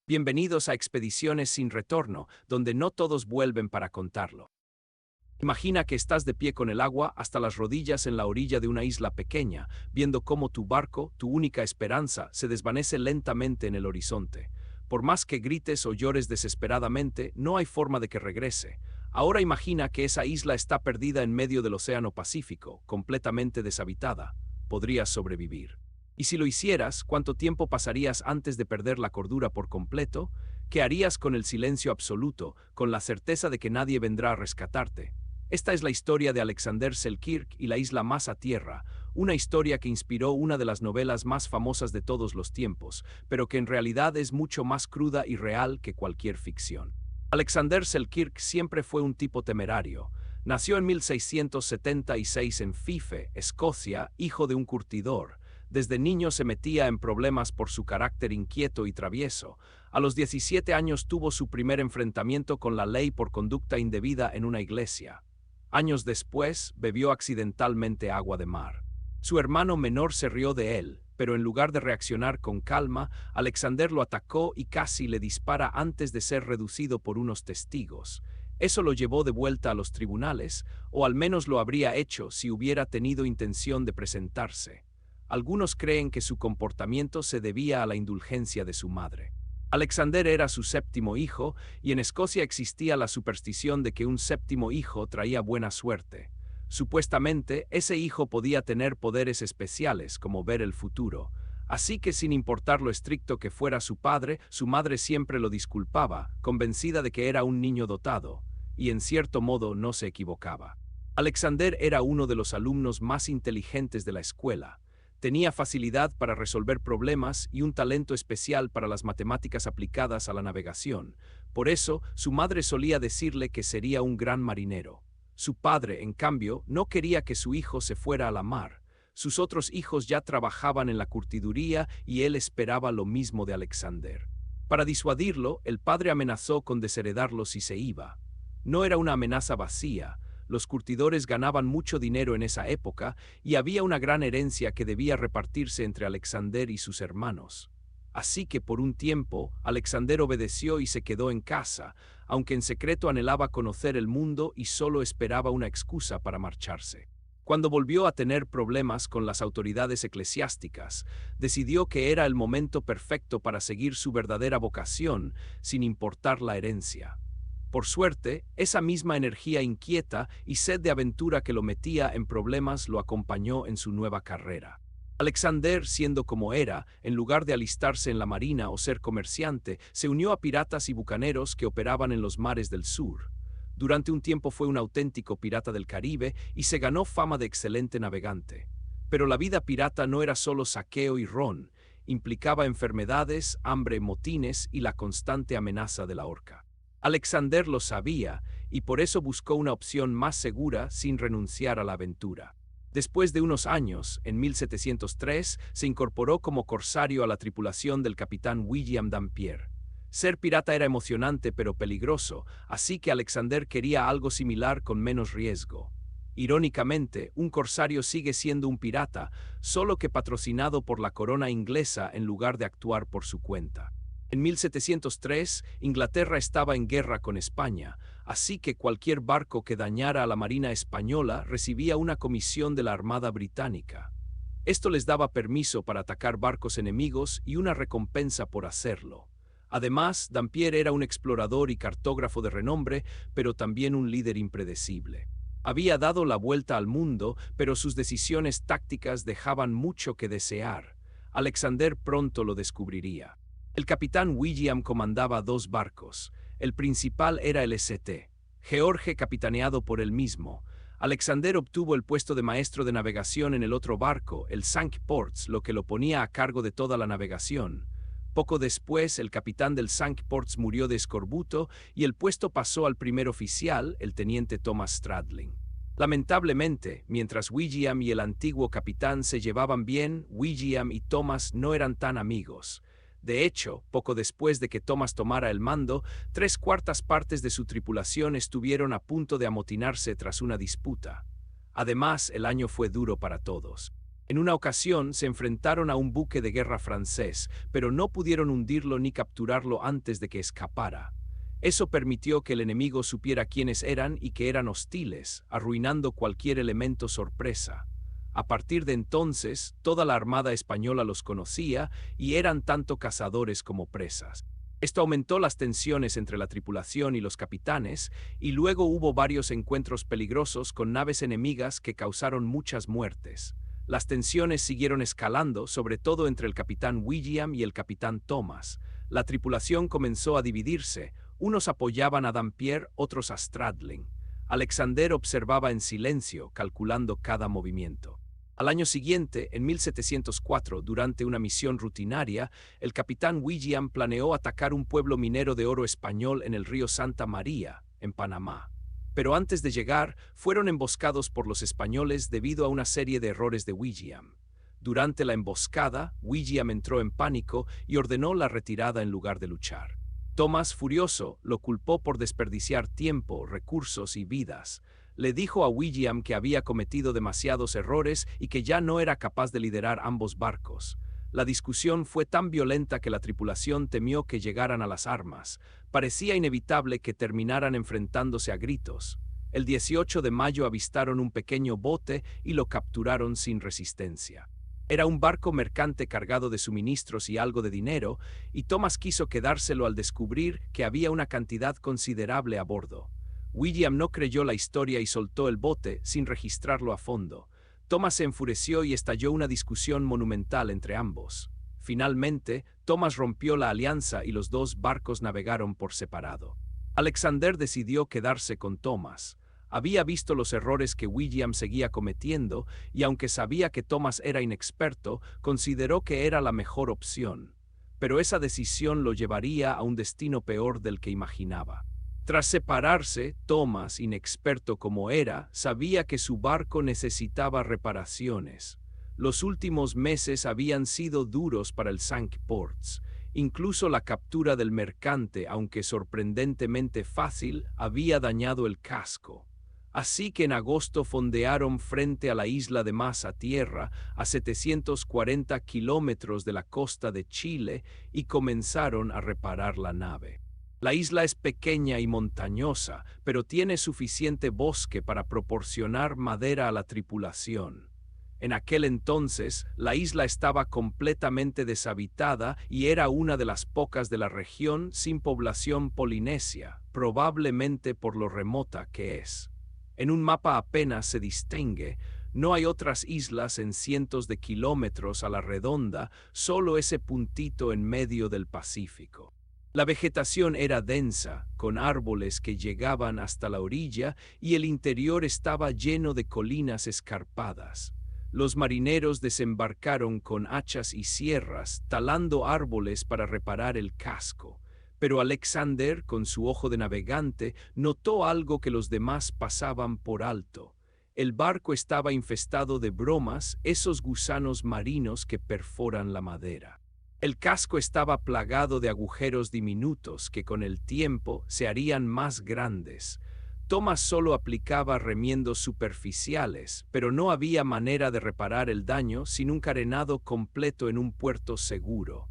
Bienvenidos a Expediciones sin retorno, donde no todos vuelven para contarlo. Imagina que estás de pie con el agua hasta las rodillas en la orilla de una isla pequeña, viendo cómo tu barco, tu única esperanza, se desvanece lentamente en el horizonte. Por más que grites o llores desesperadamente, no hay forma de que regrese. Ahora imagina que esa isla está perdida en medio del Océano Pacífico, completamente deshabitada. ¿Podrías sobrevivir? Y si lo hicieras, ¿cuánto tiempo pasarías antes de perder la cordura por completo? ¿Qué harías con el silencio absoluto, con la certeza de que nadie vendrá a rescatarte? Esta es la historia de Alexander Selkirk y la isla más a tierra, una historia que inspiró una de las novelas más famosas de todos los tiempos, pero que en realidad es mucho más cruda y real que cualquier ficción. Alexander Selkirk siempre fue un tipo temerario. Nació en 1676 en Fife, Escocia, hijo de un curtidor. Desde niño se metía en problemas por su carácter inquieto y travieso. A los 17 años tuvo su primer enfrentamiento con la ley por conducta indebida en una iglesia. Años después, bebió accidentalmente agua de mar. Su hermano menor se rió de él, pero en lugar de reaccionar con calma, Alexander lo atacó y casi le dispara antes de ser reducido por unos testigos. Eso lo llevó de vuelta a los tribunales, o al menos lo habría hecho si hubiera tenido intención de presentarse. Algunos creen que su comportamiento se debía a la indulgencia de su madre. Alexander era su séptimo hijo, y en Escocia existía la superstición de que un séptimo hijo traía buena suerte. Supuestamente, ese hijo podía tener poderes especiales, como ver el futuro. Así que sin importar lo estricto que fuera su padre, su madre siempre lo disculpaba, convencida de que era un niño dotado, y en cierto modo no se equivocaba. Alexander era uno de los alumnos más inteligentes de la escuela. Tenía facilidad para resolver problemas y un talento especial para las matemáticas aplicadas a la navegación. Por eso, su madre solía decirle que sería un gran marinero. Su padre, en cambio, no quería que su hijo se fuera a la mar. Sus otros hijos ya trabajaban en la curtiduría y él esperaba lo mismo de Alexander. Para disuadirlo, el padre amenazó con desheredarlo si se iba. No era una amenaza vacía. Los curtidores ganaban mucho dinero en esa época y había una gran herencia que debía repartirse entre Alexander y sus hermanos. Así que por un tiempo, Alexander obedeció y se quedó en casa, aunque en secreto anhelaba conocer el mundo y solo esperaba una excusa para marcharse. Cuando volvió a tener problemas con las autoridades eclesiásticas, decidió que era el momento perfecto para seguir su verdadera vocación, sin importar la herencia. Por suerte, esa misma energía inquieta y sed de aventura que lo metía en problemas lo acompañó en su nueva carrera. Alexander, siendo como era, en lugar de alistarse en la marina o ser comerciante, se unió a piratas y bucaneros que operaban en los mares del sur. Durante un tiempo fue un auténtico pirata del Caribe y se ganó fama de excelente navegante. Pero la vida pirata no era solo saqueo y ron, implicaba enfermedades, hambre, motines y la constante amenaza de la horca. Alexander lo sabía y por eso buscó una opción más segura sin renunciar a la aventura. Después de unos años, en 1703, se incorporó como corsario a la tripulación del capitán William Dampier. Ser pirata era emocionante pero peligroso, así que Alexander quería algo similar con menos riesgo. Irónicamente, un corsario sigue siendo un pirata, solo que patrocinado por la corona inglesa en lugar de actuar por su cuenta. En 1703, Inglaterra estaba en guerra con España, así que cualquier barco que dañara a la marina española recibía una comisión de la Armada Británica. Esto les daba permiso para atacar barcos enemigos y una recompensa por hacerlo. Además, Dampier era un explorador y cartógrafo de renombre, pero también un líder impredecible. Había dado la vuelta al mundo, pero sus decisiones tácticas dejaban mucho que desear. Alexander pronto lo descubriría. El capitán William comandaba dos barcos. El principal era el St. George, capitaneado por él mismo. Alexander obtuvo el puesto de maestro de navegación en el otro barco, el Cinque Ports, lo que lo ponía a cargo de toda la navegación. Poco después, el capitán del Cinque Ports murió de escorbuto y el puesto pasó al primer oficial, el teniente Thomas Stradling. Lamentablemente, mientras William y el antiguo capitán se llevaban bien, William y Thomas no eran tan amigos. De hecho, poco después de que Thomas tomara el mando, 3/4 partes de su tripulación estuvieron a punto de amotinarse tras una disputa. Además, el año fue duro para todos. En una ocasión se enfrentaron a un buque de guerra francés, pero no pudieron hundirlo ni capturarlo antes de que escapara. Eso permitió que el enemigo supiera quiénes eran y que eran hostiles, arruinando cualquier elemento sorpresa. A partir de entonces, toda la armada española los conocía y eran tanto cazadores como presas. Esto aumentó las tensiones entre la tripulación y los capitanes, y luego hubo varios encuentros peligrosos con naves enemigas que causaron muchas muertes. Las tensiones siguieron escalando, sobre todo entre el capitán William y el capitán Thomas. La tripulación comenzó a dividirse, unos apoyaban a Dampier, otros a Stradling. Alexander observaba en silencio, calculando cada movimiento. Al año siguiente, en 1704, durante una misión rutinaria, el capitán William planeó atacar un pueblo minero de oro español en el río Santa María, en Panamá. Pero antes de llegar, fueron emboscados por los españoles debido a una serie de errores de William. Durante la emboscada, William entró en pánico y ordenó la retirada en lugar de luchar. Thomas, furioso, lo culpó por desperdiciar tiempo, recursos y vidas. Le dijo a William que había cometido demasiados errores y que ya no era capaz de liderar ambos barcos. La discusión fue tan violenta que la tripulación temió que llegaran a las armas. Parecía inevitable que terminaran enfrentándose a gritos. El 18 de mayo avistaron un pequeño bote y lo capturaron sin resistencia. Era un barco mercante cargado de suministros y algo de dinero, y Thomas quiso quedárselo al descubrir que había una cantidad considerable a bordo. William no creyó la historia y soltó el bote sin registrarlo a fondo. Thomas se enfureció y estalló una discusión monumental entre ambos. Finalmente, Thomas rompió la alianza y los dos barcos navegaron por separado. Alexander decidió quedarse con Thomas. Había visto los errores que William seguía cometiendo y aunque sabía que Thomas era inexperto, consideró que era la mejor opción. Pero esa decisión lo llevaría a un destino peor del que imaginaba. Tras separarse, Thomas, inexperto como era, sabía que su barco necesitaba reparaciones. Los últimos meses habían sido duros para el Cinque-Ports. Incluso la captura del mercante, aunque sorprendentemente fácil, había dañado el casco. Así que en agosto fondearon frente a la isla de Masa Tierra, a 740 kilómetros de la costa de Chile, y comenzaron a reparar la nave. La isla es pequeña y montañosa, pero tiene suficiente bosque para proporcionar madera a la tripulación. En aquel entonces, la isla estaba completamente deshabitada y era una de las pocas de la región sin población polinesia, probablemente por lo remota que es. En un mapa apenas se distingue, no hay otras islas en cientos de kilómetros a la redonda, solo ese puntito en medio del Pacífico. La vegetación era densa, con árboles que llegaban hasta la orilla y el interior estaba lleno de colinas escarpadas. Los marineros desembarcaron con hachas y sierras, talando árboles para reparar el casco. Pero Alexander, con su ojo de navegante, notó algo que los demás pasaban por alto. El barco estaba infestado de bromas, esos gusanos marinos que perforan la madera. El casco estaba plagado de agujeros diminutos que con el tiempo se harían más grandes. Thomas solo aplicaba remiendos superficiales, pero no había manera de reparar el daño sin un carenado completo en un puerto seguro.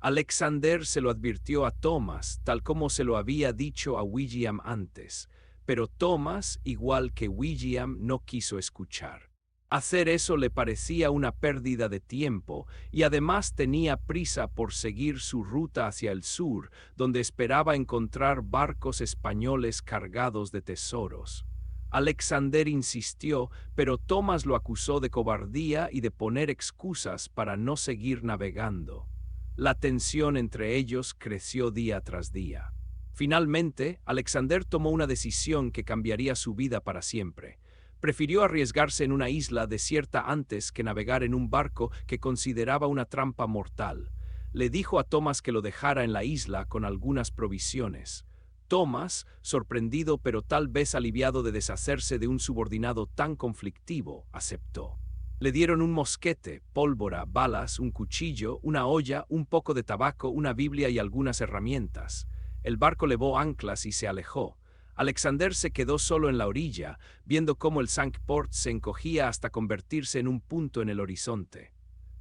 Alexander se lo advirtió a Thomas, tal como se lo había dicho a William antes, pero Thomas, igual que William, no quiso escuchar. Hacer eso le parecía una pérdida de tiempo y además tenía prisa por seguir su ruta hacia el sur, donde esperaba encontrar barcos españoles cargados de tesoros. Alexander insistió, pero Thomas lo acusó de cobardía y de poner excusas para no seguir navegando. La tensión entre ellos creció día tras día. Finalmente, Alexander tomó una decisión que cambiaría su vida para siempre. Prefirió arriesgarse en una isla desierta antes que navegar en un barco que consideraba una trampa mortal. Le dijo a Thomas que lo dejara en la isla con algunas provisiones. Thomas, sorprendido pero tal vez aliviado de deshacerse de un subordinado tan conflictivo, aceptó. Le dieron un mosquete, pólvora, balas, un cuchillo, una olla, un poco de tabaco, una Biblia y algunas herramientas. El barco levó anclas y se alejó. Alexander se quedó solo en la orilla, viendo cómo el Cinque-Port se encogía hasta convertirse en un punto en el horizonte.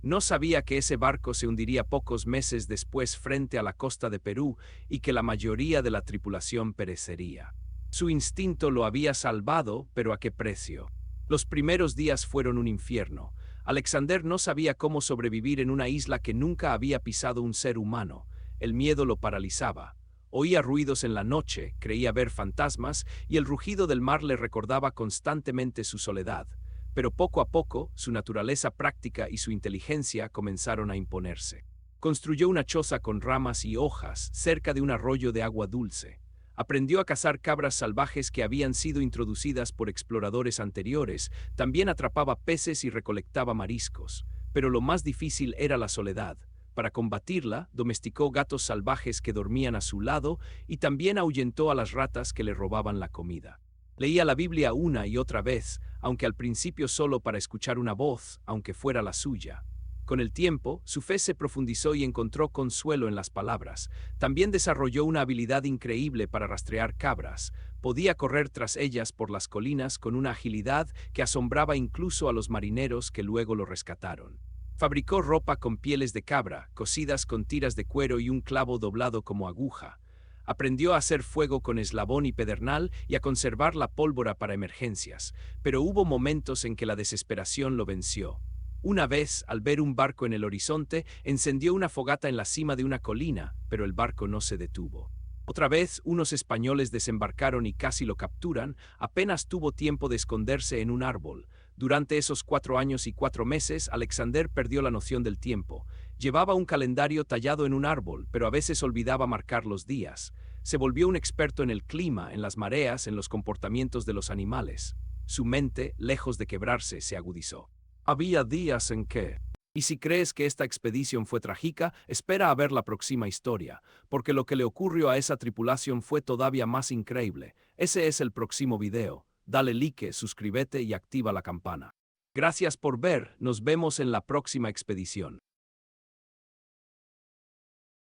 No sabía que ese barco se hundiría pocos meses después frente a la costa de Perú y que la mayoría de la tripulación perecería. Su instinto lo había salvado, pero ¿a qué precio? Los primeros días fueron un infierno. Alexander no sabía cómo sobrevivir en una isla que nunca había pisado un ser humano. El miedo lo paralizaba. Oía ruidos en la noche, creía ver fantasmas, y el rugido del mar le recordaba constantemente su soledad. Pero poco a poco, su naturaleza práctica y su inteligencia comenzaron a imponerse. Construyó una choza con ramas y hojas cerca de un arroyo de agua dulce. Aprendió a cazar cabras salvajes que habían sido introducidas por exploradores anteriores, también atrapaba peces y recolectaba mariscos. Pero lo más difícil era la soledad. Para combatirla, domesticó gatos salvajes que dormían a su lado y también ahuyentó a las ratas que le robaban la comida. Leía la Biblia una y otra vez, aunque al principio solo para escuchar una voz, aunque fuera la suya. Con el tiempo, su fe se profundizó y encontró consuelo en las palabras. También desarrolló una habilidad increíble para rastrear cabras. Podía correr tras ellas por las colinas con una agilidad que asombraba incluso a los marineros que luego lo rescataron. Fabricó ropa con pieles de cabra, cosidas con tiras de cuero y un clavo doblado como aguja. Aprendió a hacer fuego con eslabón y pedernal y a conservar la pólvora para emergencias, pero hubo momentos en que la desesperación lo venció. Una vez, al ver un barco en el horizonte, encendió una fogata en la cima de una colina, pero el barco no se detuvo. Otra vez, unos españoles desembarcaron y casi lo capturan, apenas tuvo tiempo de esconderse en un árbol. Durante esos 4 años y 4 meses, Alexander perdió la noción del tiempo. Llevaba un calendario tallado en un árbol, pero a veces olvidaba marcar los días. Se volvió un experto en el clima, en las mareas, en los comportamientos de los animales. Su mente, lejos de quebrarse, se agudizó. Había días en que... Y si crees que esta expedición fue trágica, espera a ver la próxima historia, porque lo que le ocurrió a esa tripulación fue todavía más increíble. Ese es el próximo video. Dale like, suscríbete y activa la campana. Gracias por ver, nos vemos en la próxima expedición.